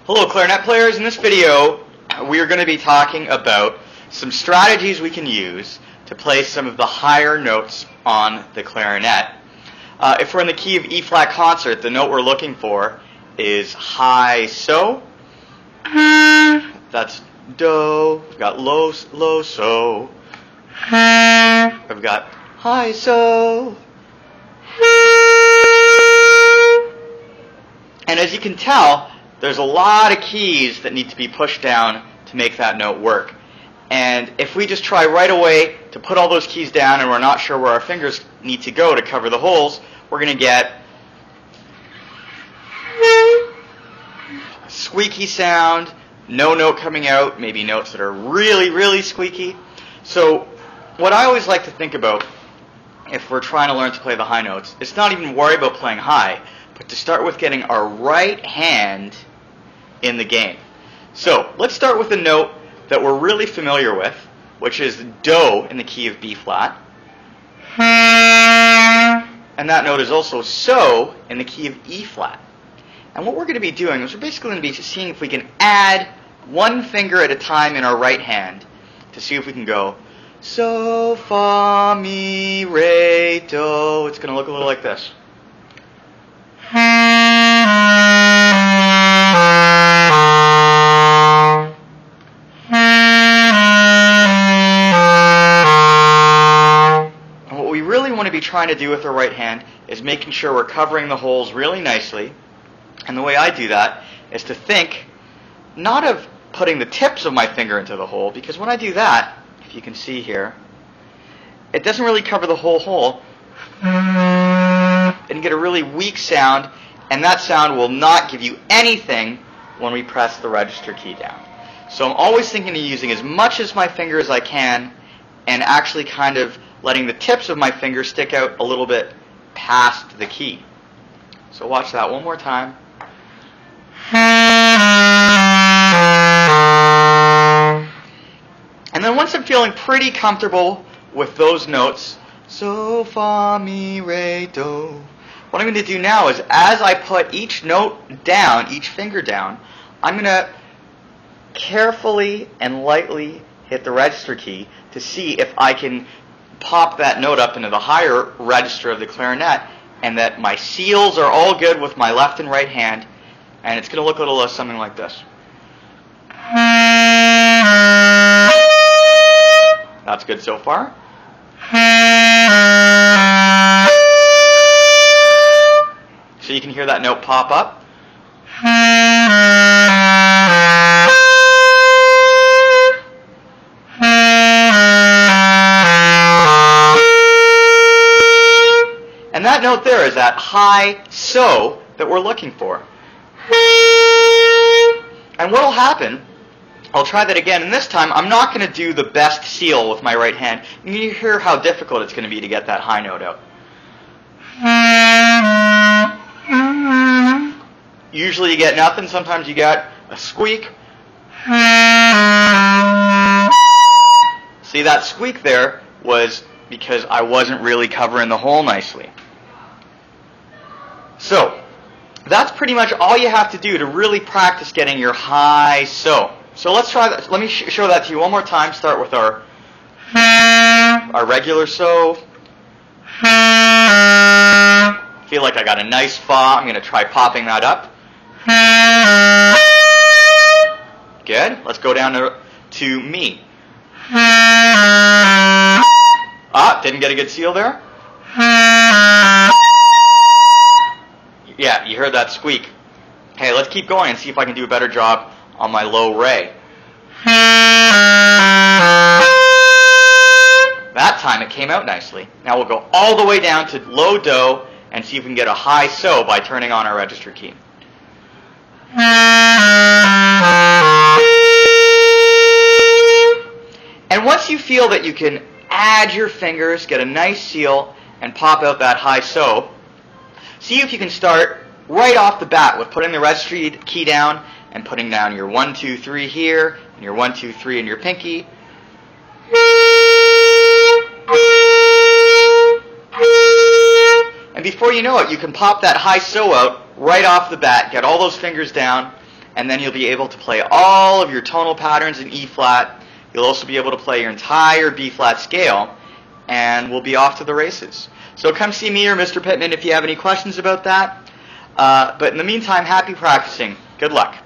Hello clarinet players, in this video we are going to be talking about some strategies we can use to play some of the higher notes on the clarinet. If we're in the key of E flat concert, the note we're looking for is high so. That's do. We've got low so. I've got high so. And as you can tell, there's a lot of keys that need to be pushed down to make that note work. And if we just try right away to put all those keys down and we're not sure where our fingers need to go to cover the holes, we're going to get a squeaky sound, no note coming out, maybe notes that are really, really squeaky. So what I always like to think about if we're trying to learn to play the high notes, it's not even worry about playing high, but to start with getting our right hand in the game. So let's start with a note that we're really familiar with, which is do in the key of B flat. And that note is also so in the key of E flat. And what we're going to be doing is we're basically going to be seeing if we can add one finger at a time in our right hand to see if we can go so, fa, mi, re, do. It's going to look a little like this. And what we really want to be trying to do with our right hand is making sure we're covering the holes really nicely. And the way I do that is to think not of putting the tips of my finger into the hole, because when I do that, if you can see here, it doesn't really cover the whole hole. And you get a really weak sound, and that sound will not give you anything when we press the register key down. So I'm always thinking of using as much as my finger as I can and actually kind of letting the tips of my fingers stick out a little bit past the key. So watch that one more time. And then once I'm feeling pretty comfortable with those notes, so, fa, mi, re, do, what I'm going to do now is as I put each note down, each finger down, I'm going to carefully and lightly hit the register key to see if I can pop that note up into the higher register of the clarinet, and that my seals are all good with my left and right hand, and it's going to look a little something like this. That's good so far. So you can hear that note pop up. And that note there is that high so that we're looking for. And what will happen, I'll try that again, and this time I'm not going to do the best seal with my right hand. You hear how difficult it's going to be to get that high note out. Usually you get nothing, sometimes you get a squeak. See, that squeak there was because I wasn't really covering the hole nicely. So, that's pretty much all you have to do to really practice getting your high so. So let's try that. Let me show that to you one more time. Start with our regular so. Feel like I got a nice fa. I'm going to try popping that up. Good. Let's go down to mi. Ah, didn't get a good seal there. Yeah, you heard that squeak. Okay, let's keep going and see if I can do a better job on my low re. That time it came out nicely. Now we'll go all the way down to low do and see if we can get a high so by turning on our register key. And once you feel that you can add your fingers, get a nice seal, and pop out that high so, see if you can start right off the bat with putting the register key down and putting down your 1, 2, 3 here, and your 1, 2, 3 in your pinky. And before you know it, you can pop that high so out right off the bat, get all those fingers down, and then you'll be able to play all of your tonal patterns in E flat. You'll also be able to play your entire B flat scale, and we'll be off to the races. So come see me or Mr. Pittman if you have any questions about that. But in the meantime, happy practicing. Good luck.